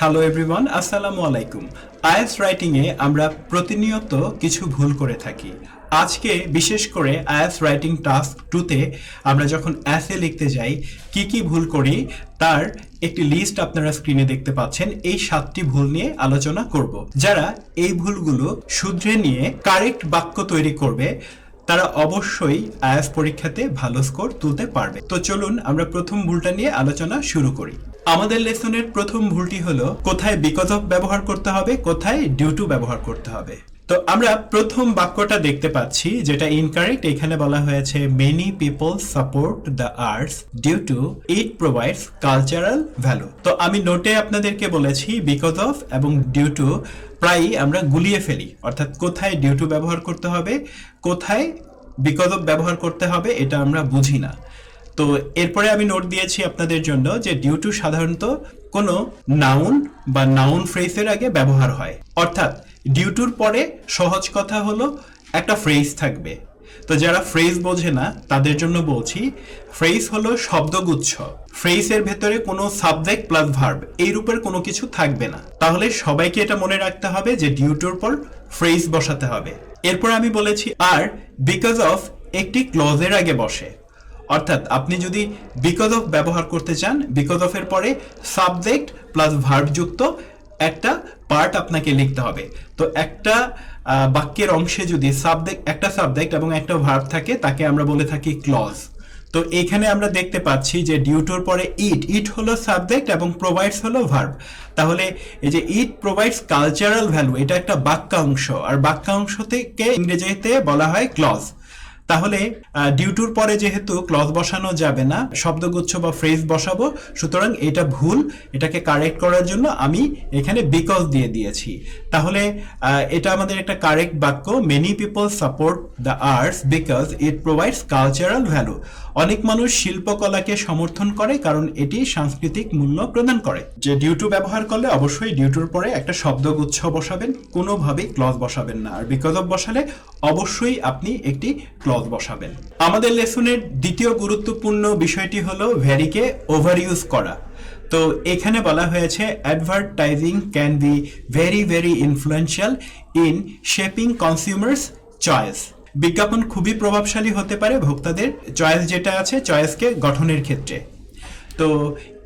Hello everyone, আসসালামু আলাইকুম। IELTS writing এ আমরা প্রতিনিয়ত কিছু ভুল করে থাকি। আজকে বিশেষ করে আইএলটিএস রাইটিং টাস্ক 2 তে আমরা যখন এসে লিখতে যাই কি ভুল করি তার একটি লিস্ট আপনারা স্ক্রিনে দেখতে পাচ্ছেন। এই 7টি ভুল নিয়ে আলোচনা করব। যারা এই ভুলগুলো শুধরে নিয়ে কারেক্ট বাক্য তৈরি করবে তারা অবশ্যই আইএলটিএস পরীক্ষাতে ভালো স্কোর তুলতে পারবে। তো চলুন আমরা প্রথম ভুলটা নিয়ে আলোচনা শুরু করি। আমাদের লেসনের প্রথম ভুলটি হলো কোথায় বিকজ অফ ব্যবহার করতে হবে, কোথায় ডিউ টু ব্যবহার করতে হবে। তো আমরা প্রথম বাক্যটা দেখতে পাচ্ছি যেটা ইনকারেক্ট। এখানে বলা হয়েছে many people support the arts due to it provides cultural value. তো আমি নোটে আপনাদেরকে বলেছি বিকজ অফ এবং ডিউ টু প্রায়ই আমরা গুলিয়ে ফেলি, অর্থাৎ কোথায় ডিউ টু ব্যবহার করতে হবে, কোথায় বিকজ অফ ব্যবহার করতে হবে এটা আমরা বুঝি না। তো এরপরে আমি নোট দিয়েছি আপনাদের জন্য যে ডিউ টু সাধারণত কোনো নাউন বা নাউন ফ্রেজের আগে ব্যবহার হয়, অর্থাৎ ডিউ টুর পরে সহজ কথা হলো একটা ফ্রেজ থাকবে। তো যারা ফ্রেজ বোঝে না তাদের জন্য বলছি, ফ্রেজ হলো শব্দগুচ্ছ। ফ্রেজের ভেতরে কোনো সাবজেক্ট প্লাস ভার্ব এই রূপের কোনো কিছু থাকবে না। তাহলে সবাইকে এটা মনে রাখতে হবে যে ডিউ টুর পর ফ্রেজ বসাতে হবে। এরপর আমি বলেছি আর বিকজ অফ একটি ক্লজের আগে বসে, অর্থাৎ আপনি যদি বিকজ অফ ব্যবহার করতে চান, বিকজ অফ এর পরে সাবজেক্ট প্লাস ভার্ব যুক্ত একটা পার্ট আপনাকে লিখতে হবে। তো একটা বাক্যের অংশে যদি একটা সাবজেক্ট এবং একটা ভার্ব থাকে তাকে আমরা বলে থাকি ক্লজ। তো এখানে আমরা দেখতে পাচ্ছি যে ডিউ টুর পরে ইট হলো সাবজেক্ট এবং প্রোভাইডস হলো ভার্ব। তাহলে এই যে ইট প্রোভাইডস কালচারাল ভ্যালু, এটা একটা বাক্যাংশ, আর বাক্যাংশ থেকে ইংরেজিতে বলা হয় ক্লজ। তাহলে ডিউ টুর পরে যেহেতু ক্লজ বসানো যাবে না, শব্দগুচ্ছ বা ফ্রেজ বসাবো, সুতরাং এটা ভুল। এটাকে কারেক্ট করার জন্য আমি এখানে বিকজ দিয়ে দিয়েছি। তাহলে এটা আমাদের একটা কারেক্ট বাক্য। Many people support the arts because it provides cultural value. অনেক মানুষ শিল্পকলাকে সমর্থন করে কারণ এটি সাংস্কৃতিক মূল্য প্রদান করে। যে ডিউ টু ব্যবহার করলে অবশ্যই ডিউ টুর পরে একটা শব্দগুচ্ছ বসাবেন, কোনোভাবেই ক্লজ বসাবেন না। আর বিকজ অফ বসালে অবশ্যই আপনি একটি ক্লজ বসাবেন। আমাদের লেসনের দ্বিতীয় গুরুত্বপূর্ণ বিষয়টি হলো ভ্যারিকে ওভার ইউজ করা। তো এখানে বলা হয়েছে advertising can be very influential in shaping consumers choice. বিজ্ঞাপন খুবই প্রভাবশালী হতে পারে ভোক্তাদের চয়েস যেটা আছে চয়েসকে গঠনের ক্ষেত্রে। তো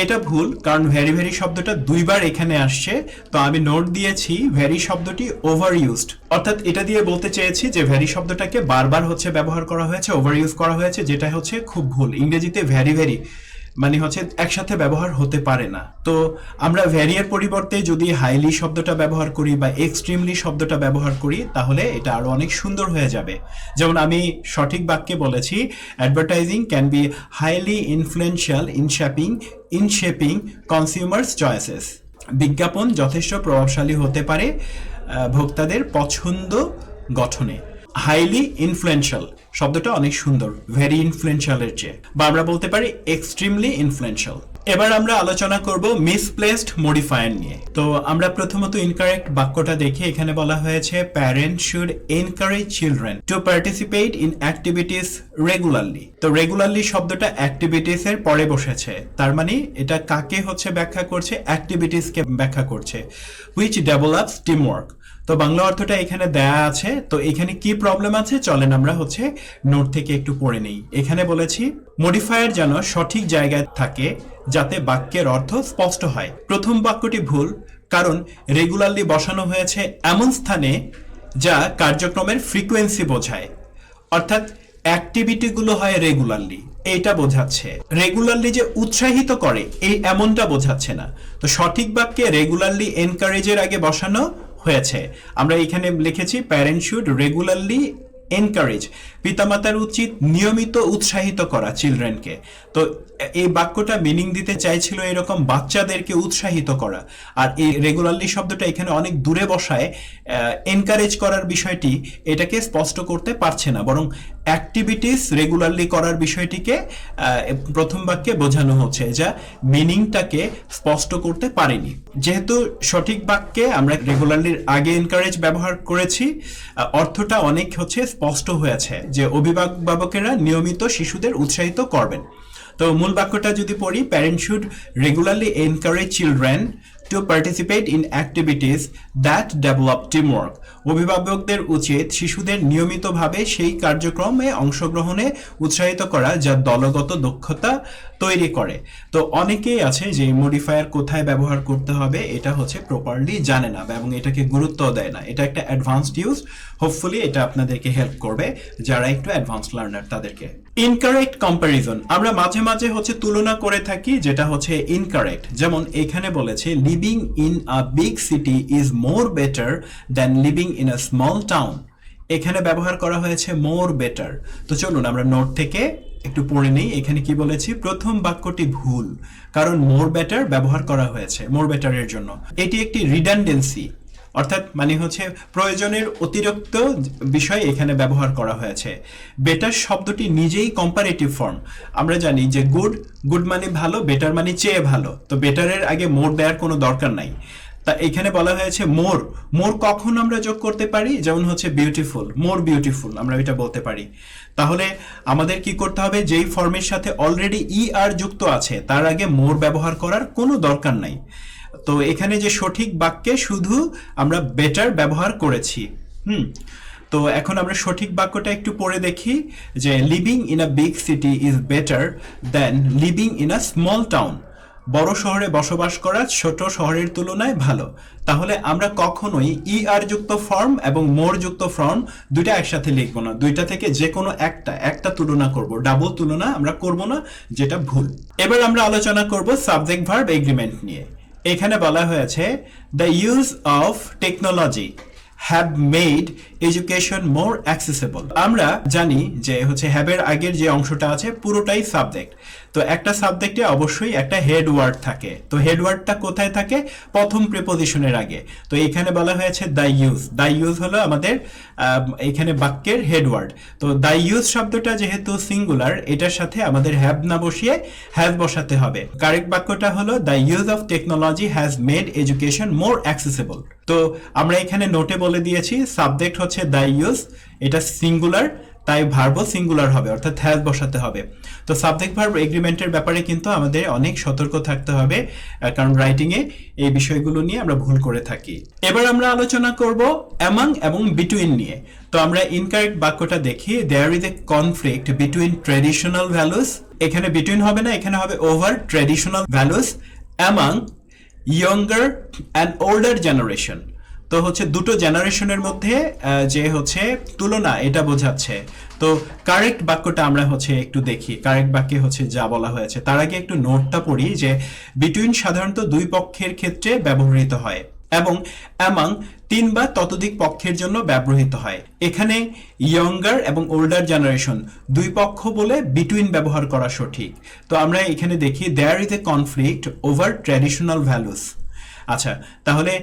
এটা ভুল, কারণ ভেরি শব্দটা দুইবার এখানে আসছে। তো আমি নোট দিয়েছি ভেরি শব্দটি ওভার ইউজড, অর্থাৎ এটা দিয়ে বলতে চেয়েছি যে ভেরি শব্দটাকে বারবার ব্যবহার করা হয়েছে, ওভার ইউজ করা হয়েছে, যেটা খুব ভুল। ইংরেজিতে ভেরি মানে একসাথে ব্যবহার হতে পারে না। তো আমরা ভ্যারি এর পরিবর্তে যদি হাইলি শব্দটা ব্যবহার করি বা এক্সট্রিমলি শব্দটা ব্যবহার করি তাহলে এটা আরো অনেক সুন্দর হয়ে যাবে। যেমন আমি সঠিক বাক্যে বলেছি advertising can be highly influential in shaping consumers choices. বিজ্ঞাপন যথেষ্ট প্রভাবশালী হতে পারে ভোক্তাদের পছন্দ গঠনে। হাইলি ইনফ্লুয়েন্সিয়াল শব্দটা অনেক সুন্দর ভেরি ইনফ্লুয়েন্সিয়ালের চেয়ে, বা আমরা বলতে পারি এক্সট্রিমলি ইনফ্লুয়েন্সিয়াল। এবার আমরা আলোচনা করব মিসপ্লেসড মডিফায়ার নিয়ে। তো আমরা প্রথমত ইনকারেক্ট বাক্যটা দেখি। এখানে বলা হয়েছে parents should encourage children to participate in activities regularly. তো রেগুলারলি শব্দটা অ্যাক্টিভিটিস এর পরে বসেছে, তার মানে এটা কাকে ব্যাখ্যা করছে, অ্যাক্টিভিটিসকে ব্যাখ্যা করছে, হুইচ ডেভেলপস টিমওয়ার্ক। তো বাংলা অর্থটা এখানে দেয়া আছে। তো এখানে কি প্রবলেম আছে চলেন আমরা নোট থেকে একটু পড়ে নেই। এখানে বলেছি মডিফায়ার যেন সঠিক জায়গায় থাকে যাতে বাক্যের অর্থ স্পষ্ট হয়। প্রথম বাক্যটি ভুল, কারণ রেগুলারলি বসানো হয়েছে এমন স্থানে যা কার্যক্রমের ফ্রিকোয়েন্সি বোঝায়, অর্থাৎ অ্যাক্টিভিটিগুলো হয় রেগুলারলি, এইটা বোঝাচ্ছে। রেগুলারলি যে উৎসাহিত করে এমনটা বোঝাচ্ছে না। তো সঠিক বাক্যে রেগুলারলি এনকারেজের আগে বসানো হয়েছে। আমরা এখানে লিখেছি প্যারেন্টস শুড রেগুলারলি এনকারেজ, পিতামাতার উচিত নিয়মিত উৎসাহিত করা চিলড্রেনকে। তো এই বাক্যটা মিনিং দিতে চাইছিল এরকম বাচ্চাদেরকে উৎসাহিত করা। আর এই রেগুলারলি শব্দটা এখানে অনেক দূরে বসায় এনকারেজ করার বিষয়টি এটাকে স্পষ্ট করতে পারছে না, বরং অ্যাক্টিভিটিস রেগুলারলি করার বিষয়টিকে প্রথম বাক্যে বোঝানো হচ্ছে, যা মিনিংটাকে স্পষ্ট করতে পারেনি। যেহেতু সঠিক বাক্যে আমরা রেগুলারলির আগে এনকারেজ ব্যবহার করেছি, অর্থটা অনেক স্পষ্ট হয়েছে যে অভিভাবকেরা নিয়মিত শিশুদের উৎসাহিত করবেন। তো মূল বাক্যটা যদি পড়ি, parents should regularly encourage children to participate in activities that develop teamwork. অভিভাবকদের উচিত শিশুদের নিয়মিতভাবে সেই কার্যক্রমে অংশগ্রহণে উৎসাহিত করা যা দলগত দক্ষতা তৈরি করে। তো অনেকেই আছে যে মডিফায়ার কোথায় ব্যবহার করতে হবে এটা হচ্ছে প্রপারলি জানে না এবং এটাকে গুরুত্ব দেয় না। এটা একটা অ্যাডভান্সড ইউজ, হোপফুলি এটা আপনাদেরকে হেল্প করবে যারা একটু অ্যাডভান্সড লার্নার তাদেরকে। ইনকারেক্ট কম্প্যারিজন, আমরা মাঝে মাঝে হচ্ছে তুলনা করে থাকি যেটা হচ্ছে ইনকারেক্ট। যেমন এখানে বলেছে living in a big city is more better than living in a small town. এখানে ব্যবহার করা হয়েছে মোর বেটার। তো চলুন আমরা নোট থেকে একটু পড়ে নেই। এখানে কি বলেছি, প্রথম বাক্যটি ভুল, কারণ মোর বেটার ব্যবহার করা হয়েছে মোর বেটারের জন্য। এটি একটি রিডান্ডেন্সি, অর্থাৎ মানে হচ্ছে প্রয়োজনের অতিরিক্ত বিষয় এখানে ব্যবহার করা হয়েছে। বেটার শব্দটি নিজেই কম্পারেটিভ ফর্ম। আমরা জানি যে গুড মানে ভালো, বেটার মানে চেয়ে ভালো। তো বেটারের আগে মোর দেওয়ার কোনো দরকার নাই। তা এখানে বলা হয়েছে মোর কখন আমরা যোগ করতে পারি, যেমন হচ্ছে বিউটিফুল, মোর বিউটিফুল আমরা এটা বলতে পারি। তাহলে আমাদের কি করতে হবে, যেই ফর্মের সাথে অলরেডি আর যুক্ত আছে তার আগে মোর ব্যবহার করার কোনো দরকার নাই। তো এখানে যে সঠিক বাক্যে শুধু আমরা বেটার ব্যবহার করেছি। তো এখন আমরা সঠিক বাক্যটা একটু পড়ে দেখি যে living in a big city is better than living in a small town. বড় শহরে বসবাস করা ছোট শহরের তুলনায় ভালো। তাহলে আমরা কখনোই আর যুক্ত ফর্ম এবং মোর যুক্ত ফর্ম দুইটা একসাথে লিখবো না। দুইটা থেকে যে কোনো একটা তুলনা করব, ডাবল তুলনা আমরা করব না, যেটা ভুল। এবার আমরা আলোচনা করব সাবজেক্ট ভার্ব এগ্রিমেন্ট নিয়ে। এখানে বলা হয়েছে the use of technology have made education more accessible. আমরা জানি যে হচ্ছে হ্যাভের আগের যে অংশটা আছে পুরোটাই সাবজেক্ট। তো একটা সাবজেক্টে অবশ্যই একটা হেড ওয়ার্ড থাকে। তো হেড ওয়ার্ডটা কোথায় থাকে, প্রথম প্রিপোজিশনের আগে। তো এখানে বলা হয়েছে দ্য ইউজ হলো আমাদের এখানে বাক্যের হেড ওয়ার্ড। তো দ্য ইউজ শব্দটা যেহেতু সিঙ্গুলার, এটার সাথে আমাদের হ্যাভ না বসিয়ে হ্যাজ বসাতে হবে। কারেক্ট বাক্যটা হলো the use of technology has made education more accessible. তো আমরা এখানে নোটে বলে দিয়েছি সাবজেক্ট হচ্ছে দ্য ইউজ, এটা সিঙ্গুলার, তাই ভার্বও সিঙ্গুলার হবে, অর্থাৎ হ্যাজ বসাতে হবে। তো সাবজেক্ট ভার্ব এগ্রিমেন্টের ব্যাপারে কিন্তু আমাদের অনেক সতর্ক থাকতে হবে, কারণ রাইটিং এ এই বিষয়গুলো নিয়ে আমরা ভুল করে থাকি। এবার আমরা আলোচনা করব অ্যামাং এবং বিটুইন নিয়ে। তো আমরা ইনকারেক্ট বাক্যটা দেখি, there is a conflict between traditional values. এখানে বিটুইন হবে না, এখানে হবে over traditional values among younger and older generation. তো হচ্ছে দুটো জেনারেশনের মধ্যে যে হচ্ছে তুলনা, এটা বোঝাচ্ছে। তো কারেক্ট বাক্যটা আমরা হচ্ছে একটু দেখি, কারেক্ট বাক্যে হচ্ছে যা বলা হয়েছে। তার আগে একটু নোটটা পড়ি যে বিটুইন সাধারণত দুই পক্ষের ক্ষেত্রে ব্যবহৃত হয় এবং অ্যামাং তিন বা ততোধিক পক্ষের জন্য ব্যবহৃত হয়। এখানে ইয়ঙ্গার এবং ওল্ডার জেনারেশন দুই পক্ষ বলে বিটুইন ব্যবহার করা সঠিক। তো আমরা এখানে দেখি there is a conflict over traditional values. আচ্ছা, তাহলে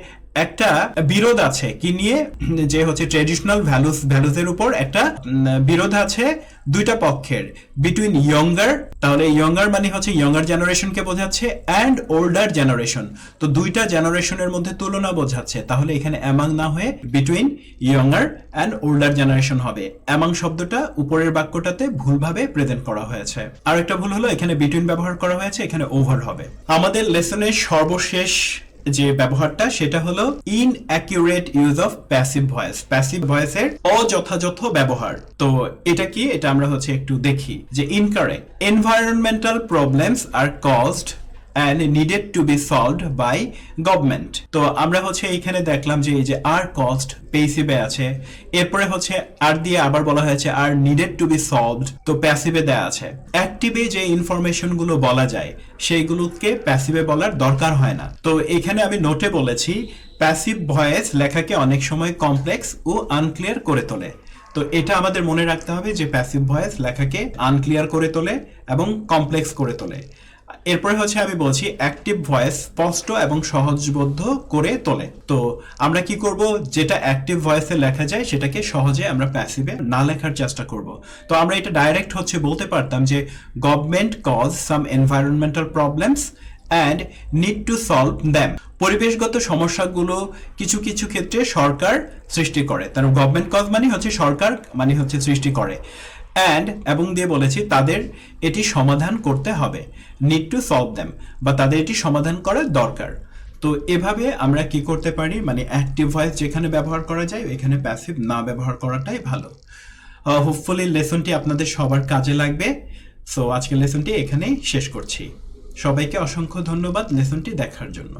একটা বিরোধ আছে কি নিয়ে, যে হচ্ছে ট্র্যাডিশনাল ভ্যালুজের উপর একটা বিরোধ আছে দুইটা পক্ষের, বিটুইন ইয়ঙ্গার। তাহলে ইয়ঙ্গার মানে হচ্ছে ইয়ঙ্গার জেনারেশনকে বোঝাচ্ছে, অ্যান্ড ওল্ডার জেনারেশন। তো দুইটা জেনারেশনের মধ্যে তুলনা বোঝাচ্ছে। তাহলে এখানে অ্যামাং না হয়ে between younger and older generation হবে। অ্যামাং শব্দটা উপরের বাক্যটাতে ভুলভাবে প্রেজেন্ট করা হয়েছে। আর একটা ভুল হলো এখানে বিটুইন ব্যবহার করা হয়েছে, এখানে ওভার হবে। আমাদের লেসনের সর্বশেষ যে ব্যবহারটা সেটা হলো inaccurate use of passive voice. Passive ভয়েসের অযথাযথ ব্যবহার। তো এটা কি, এটা আমরা হচ্ছে একটু দেখি যে incorrect. Environmental problems are caused and needed to be solved by government। তো আমরা হচ্ছে এইখানে দেখলাম যে এই যে আর কস্ট প্যাসিভে আছে, এরপরে হচ্ছে আর দিয়ে আবার বলা হয়েছে are needed to be solved, তো প্যাসিভে দেয়া আছে। অ্যাক্টিভে যে ইনফরমেশন গুলো বলা যায় সেইগুলোকে প্যাসিভে বলার দরকার হয় না। তো এখানে আমি নোটে বলেছি প্যাসিভ ভয়েস লেখাকে অনেক সময় কমপ্লেক্স ও আনক্লিয়ার করে তোলে। তো এটা আমাদের মনে রাখতে হবে যে প্যাসিভ ভয়েস লেখাকে আনক্লিয়ার করে তোলে এবং কমপ্লেক্স করে তোলে। এরপরে হচ্ছে আমি বলছি অ্যাক্টিভ ভয়েস স্পষ্ট এবং সহজবোধ্য করে তোলে। তো আমরা কি করব, যেটা অ্যাক্টিভ ভয়েসে লেখা যায় সেটাকে সহজে আমরা প্যাসিভে না লেখার চেষ্টা করব। তো আমরা এটা ডাইরেক্ট হচ্ছে বলতে পারতাম যে government cause some environmental problems and need to solve them. পরিবেশগত সমস্যাগুলো কিছু কিছু ক্ষেত্রে সরকার সৃষ্টি করে। তার গভর্নমেন্ট কজ মানে হচ্ছে সরকার মানে হচ্ছে সৃষ্টি করে। অ্যান্ড এবং দিয়ে বলেছি তাদের এটি সমাধান করতে হবে, নিড টু সলভ দ্যাম, বা তাদের এটি সমাধান করার দরকার। তো এভাবে আমরা কি করতে পারি, মানে অ্যাক্টিভ ভয়েস যেখানে ব্যবহার করা যায় এখানে প্যাসিভ না ব্যবহার করাটাই ভালো। হোপফুলি লেসনটি আপনাদের সবার কাজে লাগবে। সো আজকের লেসনটি এখানেই শেষ করছি। সবাইকে অসংখ্য ধন্যবাদ লেসনটি দেখার জন্য।